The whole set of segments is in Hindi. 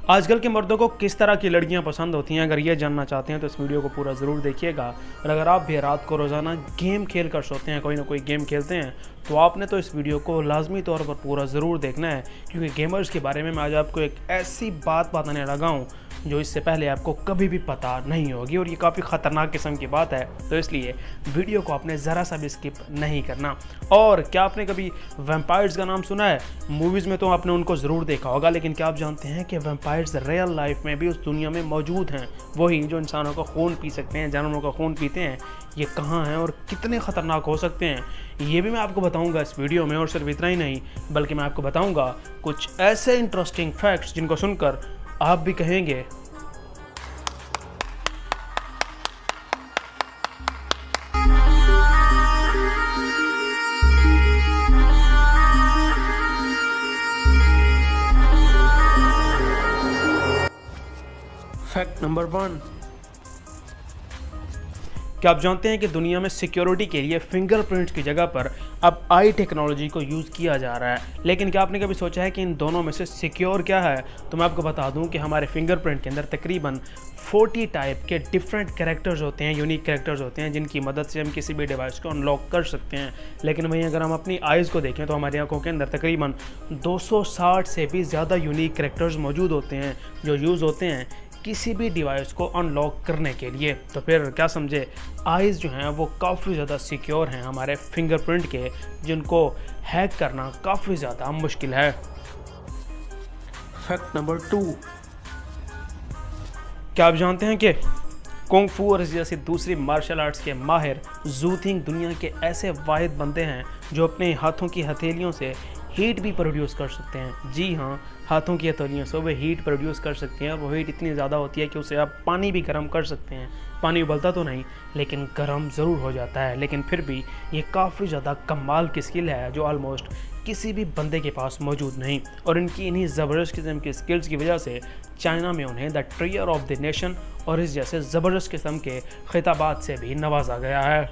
आजकल के मर्दों को किस तरह की लड़कियां पसंद होती हैं, अगर ये जानना चाहते हैं तो इस वीडियो को पूरा ज़रूर देखिएगा। और अगर आप भी रात को रोज़ाना गेम खेल कर सोते हैं, कोई ना कोई गेम खेलते हैं, तो आपने तो इस वीडियो को लाजमी तौर पर पूरा ज़रूर देखना है, क्योंकि गेमर्स के बारे में मैं आज आपको एक ऐसी बात बताने लगा हूँ जो इससे पहले आपको कभी भी पता नहीं होगी, और ये काफ़ी ख़तरनाक किस्म की बात है। तो इसलिए वीडियो को आपने ज़रा सा भी स्किप नहीं करना। और क्या आपने कभी वैम्पायर्स का नाम सुना है? मूवीज़ में तो आपने उनको ज़रूर देखा होगा, लेकिन क्या आप जानते हैं कि वैम्पायर्स रियल लाइफ में भी उस दुनिया में मौजूद हैं? वही जो इंसानों का खून पी सकते हैं, जानवरों का खून पीते हैं। ये कहाँ हैं और कितने ख़तरनाक हो सकते हैं, ये भी मैं आपको बताऊंगा इस वीडियो में। और सिर्फ इतना ही नहीं, बल्कि मैं आपको बताऊंगा कुछ ऐसे इंटरेस्टिंग फैक्ट्स जिनको सुनकर आप भी कहेंगे फैक्ट नंबर 1। क्या आप जानते हैं कि दुनिया में सिक्योरिटी के लिए फिंगरप्रिंट्स की जगह पर अब आई टेक्नोलॉजी को यूज़ किया जा रहा है? लेकिन क्या आपने कभी सोचा है कि इन दोनों में से सिक्योर क्या है? तो मैं आपको बता दूं कि हमारे फिंगरप्रिंट के अंदर तकरीबन 40 टाइप के डिफरेंट कैरेक्टर्स होते हैं, यूनिक कैरेक्टर्स होते हैं, जिनकी मदद से हम किसी भी डिवाइस को अनलॉक कर सकते हैं। लेकिन वहीं अगर हम अपनी आइज़ को देखें तो हमारी आंखों के अंदर तकरीबन 260 से भी ज़्यादा यूनिक कैरेक्टर्स मौजूद होते हैं, जो यूज़ होते हैं किसी भी डिवाइस को अनलॉक करने के लिए। तो फिर क्या समझे, आइज़ जो हैं वो काफ़ी ज़्यादा सिक्योर हैं हमारे फिंगरप्रिंट के, जिनको हैक करना काफ़ी ज़्यादा मुश्किल है। Fact number 2। क्या आप जानते हैं कि कुंग फू और जैसी दूसरी मार्शल आर्ट्स के माहिर जू थिंग दुनिया के ऐसे वाहिद बंदे हैं जो अपने हाथों की हथेलियों से हीट भी प्रोड्यूस कर सकते हैं। जी हाँ, हाथों की हथेलियों से वे हीट प्रोड्यूस कर सकते हैं, और वो हीट इतनी ज़्यादा होती है कि उसे आप पानी भी गर्म कर सकते हैं। पानी उबलता तो नहीं, लेकिन गर्म ज़रूर हो जाता है। लेकिन फिर भी ये काफ़ी ज़्यादा कमाल की स्किल है जो ऑलमोस्ट किसी भी बंदे के पास मौजूद नहीं। और इनकी इन्हीं ज़बरदस्त किस्म की स्किल्स की वजह से चाइना में उन्हें the trier of the nation और इस जैसे ज़बरदस्त किस्म के खिताबात से भी नवाजा गया है।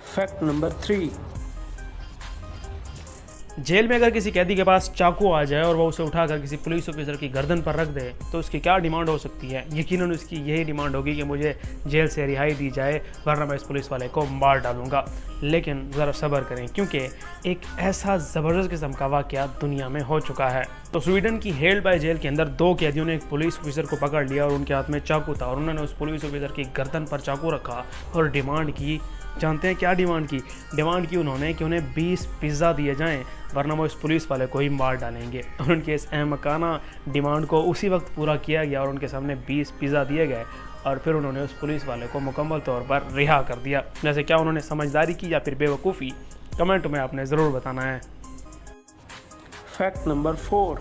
Fact number 3। जेल में अगर किसी कैदी के पास चाकू आ जाए और वो उसे उठाकर किसी पुलिस ऑफिसर की गर्दन पर रख दे, तो उसकी क्या डिमांड हो सकती है? यकीनन उसकी यही डिमांड होगी कि मुझे जेल से रिहाई दी जाए, वरना मैं इस पुलिस वाले को मार डालूंगा। लेकिन ज़रा सब्र करें, क्योंकि एक ऐसा ज़बरदस्त किस्म का वाक़या दुनिया में हो चुका है। तो स्वीडन की हेल्ड बाय जेल के अंदर 2 कैदियों ने एक पुलिस ऑफिसर को पकड़ लिया और उनके हाथ में चाकू था, और उन्होंने उस पुलिस ऑफिसर की गर्दन पर चाकू रखा और डिमांड की। जानते हैं क्या डिमांड की? डिमांड की उन्होंने कि उन्हें 20 पिज़्ज़ा दिए जाएं, वरना वो इस पुलिस वाले को ही मार डालेंगे। और उनके इस अहमकाना डिमांड को उसी वक्त पूरा किया गया और उनके सामने 20 पिज़्ज़ा दिए गए, और फिर उन्होंने उस पुलिस वाले को मुकम्मल तौर पर रिहा कर दिया। जैसे क्या उन्होंने समझदारी की या फिर बेवकूफ़ी? कमेंट में आपने ज़रूर बताना है। Fact number 4।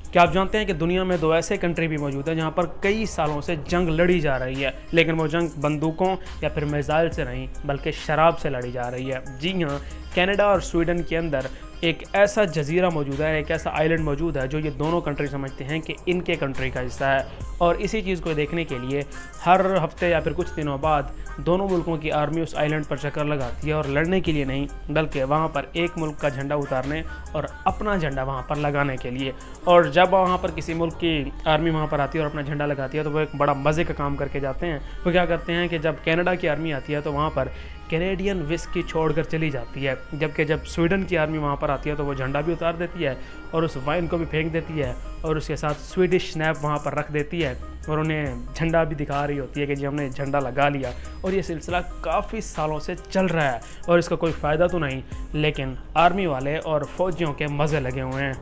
क्या आप जानते हैं कि दुनिया में 2 ऐसे कंट्री भी मौजूद हैं जहां पर कई सालों से जंग लड़ी जा रही है, लेकिन वो जंग बंदूकों या फिर मिसाइल से नहीं, बल्कि शराब से लड़ी जा रही है। जी हाँ, कनाडा और स्वीडन के अंदर एक ऐसा जजीरा मौजूद है, एक ऐसा आइलैंड मौजूद है जो ये दोनों कंट्री समझते हैं कि इनके कंट्री का हिस्सा है। और इसी चीज़ को देखने के लिए हर हफ्ते या फिर कुछ दिनों बाद दोनों मुल्कों की आर्मी उस आइलैंड पर चक्कर लगाती है, और लड़ने के लिए नहीं, बल्कि वहाँ पर एक मुल्क का झंडा उतारने और अपना झंडा वहाँ पर लगाने के लिए। और जब वहाँ पर किसी मुल्क की आर्मी वहाँ पर आती है और अपना झंडा लगाती है, तो वो एक बड़ा मज़े का काम करके जाते हैं। वो क्या करते हैं कि जब कनाडा की आर्मी आती है तो वहाँ पर कैनेडियन विस्की छोड़कर चली जाती है, जबकि जब स्वीडन की आर्मी वहाँ पर आती है तो वो झंडा भी उतार देती है और उस वाइन को भी फेंक देती है, और उसके साथ स्वीडिश स्नैप वहाँ पर रख देती है, और उन्हें झंडा भी दिखा रही होती है कि जी हमने झंडा लगा लिया। और ये सिलसिला काफ़ी सालों से चल रहा है, और इसका कोई फ़ायदा तो नहीं, लेकिन आर्मी वाले और फौजियों के मज़े लगे हुए हैं।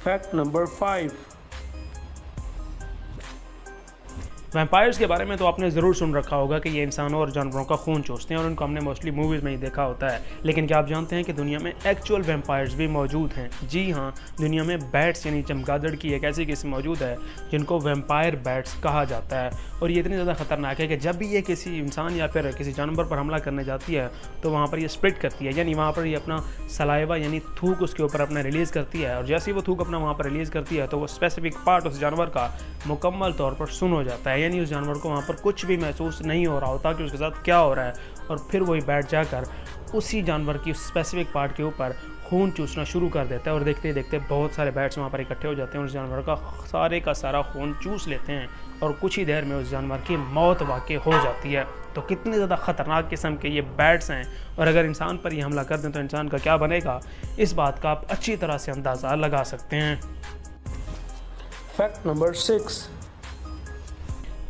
Fact number 5। वैम्पायर्स के बारे में तो आपने ज़रूर सुन रखा होगा कि ये इंसानों और जानवरों का खून चूसते हैं, और उनको हमने मोस्टली मूवीज़ में ही देखा होता है। लेकिन क्या आप जानते हैं कि दुनिया में एक्चुअल वैम्पायर्स भी मौजूद हैं? जी हाँ, दुनिया में बैट्स यानी चमगादड़ की एक ऐसी किस्म मौजूद है जिनको वैम्पायर बैट्स कहा जाता है। और ये इतनी ज़्यादा ख़तरनाक है कि जब भी ये किसी इंसान या फिर किसी जानवर पर हमला करने जाती है तो वहाँ पर ये स्प्लिट करती है, यानी वहाँ पर ये अपना सलाइवा यानी थूक उसके ऊपर अपना रिलीज़ करती है। और जैसे ही वो थूक अपना वहाँ पर रिलीज़ करती है तो वो स्पेसिफिक पार्ट उस जानवर का मुकम्मल तौर पर सुन हो जाता है, यानी उस जानवर को वहाँ पर कुछ भी महसूस नहीं हो रहा होता कि उसके साथ क्या हो रहा है। और फिर वही बैठ जाकर उसी जानवर की स्पेसिफिक पार्ट के ऊपर खून चूसना शुरू कर देता है और देखते ही देखते बहुत सारे बैट्स वहाँ पर इकट्ठे हो जाते हैं और उस जानवर का सारा खून चूस लेते हैं और कुछ ही देर में उस जानवर की मौत वाक़ई हो जाती है। तो कितनी ज़्यादा ख़तरनाक किस्म के ये बैट्स हैं और अगर इंसान पर ये हमला कर दें तो इंसान का क्या बनेगा, इस बात का आप अच्छी तरह से अंदाज़ा लगा सकते हैं। Fact number 6।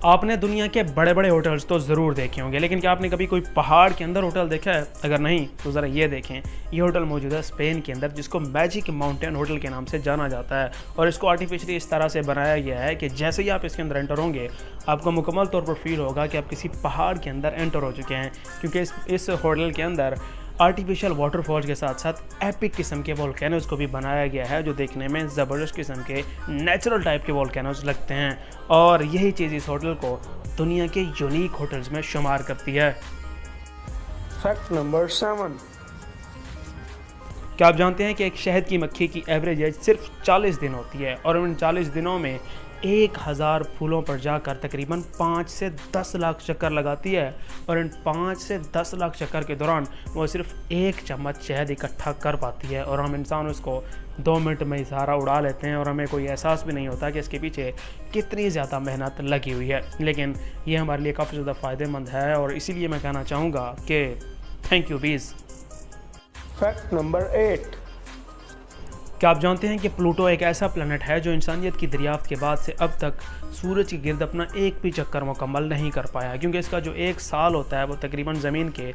आपने दुनिया के बड़े बड़े होटल्स तो ज़रूर देखे होंगे, लेकिन क्या आपने कभी कोई पहाड़ के अंदर होटल देखा है? अगर नहीं तो ज़रा ये देखें। ये होटल मौजूद है स्पेन के अंदर, जिसको मैजिक माउंटेन होटल के नाम से जाना जाता है और इसको आर्टिफिशियली इस तरह से बनाया गया है कि जैसे ही आप इसके अंदर एंटर होंगे आपको मुकम्मल तौर पर फील होगा कि आप किसी पहाड़ के अंदर एंटर हो चुके हैं, क्योंकि इस होटल के अंदर आर्टिफिशियल वाटरफॉल्स के साथ साथ एपिक किस्म के वोल्केनोज को भी बनाया गया है, जो देखने में ज़बरदस्त किस्म के नेचुरल टाइप के वोल्केनोज लगते हैं और यही चीज़ इस होटल को दुनिया के यूनिक होटल्स में शुमार करती है। Fact number 7। क्या आप जानते हैं कि एक शहद की मक्खी की एवरेज एज सिर्फ 40 दिन होती है और उन 40 दिनों में 1000 फूलों पर जाकर तकरीबन 5 से 10 लाख चक्कर लगाती है और इन 5 से 10 लाख चक्कर के दौरान वो सिर्फ 1 चम्मच शहद इकट्ठा कर पाती है और हम इंसान उसको 2 मिनट में ही सारा उड़ा लेते हैं और हमें कोई एहसास भी नहीं होता कि इसके पीछे कितनी ज़्यादा मेहनत लगी हुई है। लेकिन ये हमारे लिए काफ़ी ज़्यादा फ़ायदेमंद है और इसीलिए मैं कहना चाहूँगा कि thank you Bs. Fact number 8। क्या आप जानते हैं कि प्लूटो एक ऐसा प्लैनेट है जो इंसानियत की दरियाफ्त के बाद से अब तक सूरज के गिर्द अपना एक भी चक्कर मुकम्मल नहीं कर पाया, क्योंकि इसका जो 1 साल होता है वो तकरीबन ज़मीन के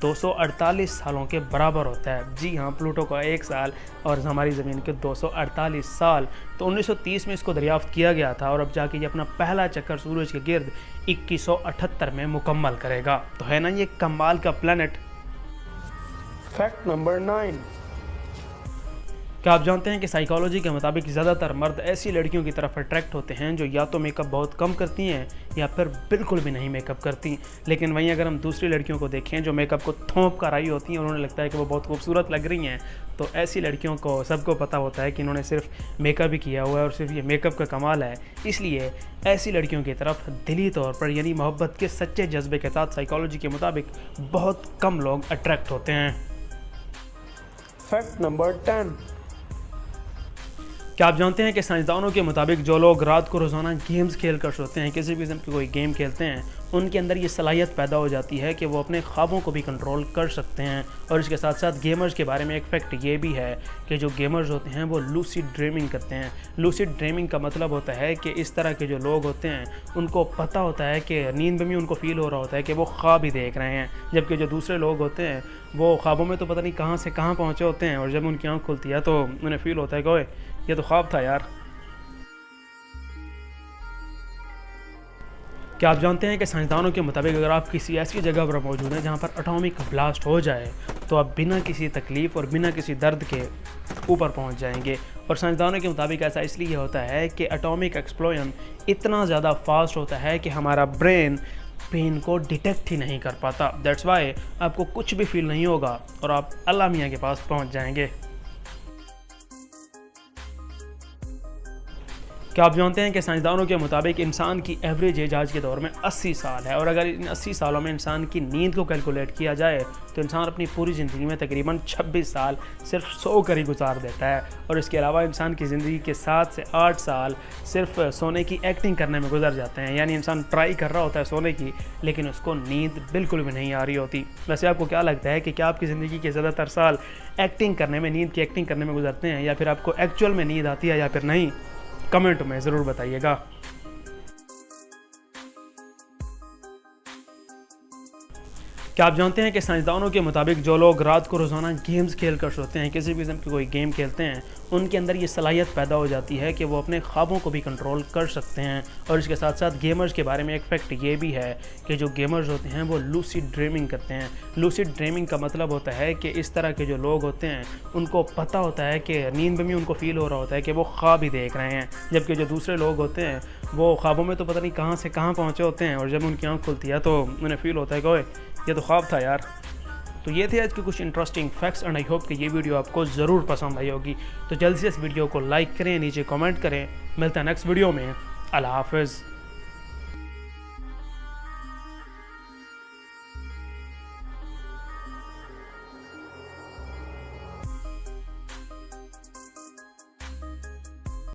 248 सालों के बराबर होता है। जी हाँ, प्लूटो का 1 साल और हमारी ज़मीन के 248 साल। तो 1930 में इसको दरियाफ्त किया गया था और अब जाके ये अपना पहला चक्कर सूरज के गिर्द 2178 में मुकम्मल करेगा। तो है ना ये कमाल का प्लैनेट। Fact number 9। क्या आप जानते हैं कि साइकोलॉजी के मुताबिक ज़्यादातर मर्द ऐसी लड़कियों की तरफ अट्रैक्ट होते हैं जो या तो मेकअप बहुत कम करती हैं या फिर बिल्कुल भी नहीं मेकअप करती। लेकिन वहीं अगर हम दूसरी लड़कियों को देखें जो मेकअप को थोप कर आई होती हैं और उन्हें लगता है कि वो बहुत खूबसूरत लग रही हैं, तो ऐसी लड़कियों को सबको पता होता है कि इन्होंने सिर्फ मेकअप ही किया हुआ है और सिर्फ ये मेकअप का कमाल है। इसलिए ऐसी लड़कियों की तरफ दिली तौर पर यानी मोहब्बत के सच्चे जज्बे के साथ साइकोलॉजी के मुताबिक बहुत कम लोग अट्रैक्ट होते हैं। Fact number 10। क्या आप जानते हैं कि साइंसदानों के मुताबिक जो लोग रात को रोज़ाना गेम्स खेल कर सोते हैं, किसी भी किस्म की कोई गेम खेलते हैं, उनके अंदर ये सलाहियत पैदा हो जाती है कि वो अपने ख्वाबों को भी कंट्रोल कर सकते हैं। और इसके साथ साथ गेमर्स के बारे में एक फैक्ट ये भी है कि जो गेमर्स होते हैं वो लूसिड ड्रीमिंग करते हैं। लूसिड ड्रीमिंग का मतलब होता है कि इस तरह के जो लोग होते हैं उनको पता होता है कि नींद में भी उनको फील हो रहा होता है कि वो ख्वाब ही देख रहे हैं, जबकि जो दूसरे लोग होते हैं वो ख्वाबों में तो पता नहीं कहाँ से कहाँ पहुँचे होते हैं और जब उनकी आँख खुलती है तो उन्हें फील होता है कि ओए ये तो ख्वाब था यार। क्या आप जानते हैं कि साइंसदानों के मुताबिक अगर आप किसी ऐसी जगह पर मौजूद हैं जहां पर एटॉमिक ब्लास्ट हो जाए तो आप बिना किसी तकलीफ़ और बिना किसी दर्द के ऊपर पहुंच जाएंगे। और साइंसदानों के मुताबिक ऐसा इसलिए होता है कि एटॉमिक एक्सप्लोजन इतना ज़्यादा फास्ट होता है कि हमारा ब्रेन पेन को डिटेक्ट ही नहीं कर पाता। दैट्स वाई आपको कुछ भी फील नहीं होगा और आप अल्लाह मियाँ के पास पहुँच जाएंगे। क्या आप जानते हैं कि साइंसदानों के मुताबिक इंसान की एवरेज एज आज के दौर में 80 साल है और अगर इन 80 सालों में इंसान की नींद को कैलकुलेट किया जाए तो इंसान अपनी पूरी ज़िंदगी में तकरीबन 26 साल सिर्फ सो कर ही गुजार देता है। और इसके अलावा इंसान की ज़िंदगी के 7 से 8 साल सिर्फ सोने की एक्टिंग करने में गुजर जाते हैं, यानी इंसान ट्राई कर रहा होता है सोने की लेकिन उसको नींद बिल्कुल भी नहीं आ रही होती। वैसे आपको क्या लगता है कि क्या आपकी ज़िंदगी के ज़्यादातर साल एक्टिंग करने में, नींद की एक्टिंग करने में गुजरते हैं या फिर आपको एक्चुअल में नींद आती है या फिर नहीं? कमेंट में ज़रूर बताइएगा। क्या आप जानते हैं कि साइंसदानों के मुताबिक जो लोग रात को रोज़ाना गेम्स खेल कर सोते हैं, किसी भी किस्म की कोई गेम खेलते हैं, उनके अंदर ये सलाहियत पैदा हो जाती है कि वो अपने ख्वाबों को भी कंट्रोल कर सकते हैं। और इसके साथ साथ गेमर्स के बारे में एक फैक्ट ये भी है कि जो गेमर्स होते हैं वो लूसिड ड्रीमिंग करते हैं। लूसिड ड्रीमिंग का मतलब होता है कि इस तरह के जो लोग होते हैं उनको पता होता है कि नींद में भी उनको फील हो रहा होता है कि वो ख्वाब ही देख रहे हैं, जबकि जो दूसरे लोग होते हैं वो ख्वाबों में तो पता नहीं कहाँ से कहाँ पहुँचे होते हैं और जब उनकी आँख खुलती है तो उन्हें फील होता है कि ओए ये तो ख्वाब था यार। तो ये थे आज के कुछ interesting facts and I hope कि ये वीडियो आपको ज़रूर पसंद आई होगी। तो जल्दी से इस वीडियो को लाइक करें, नीचे कमेंट करें। मिलता है नेक्स्ट वीडियो में। अल्लाह हाफ़िज़।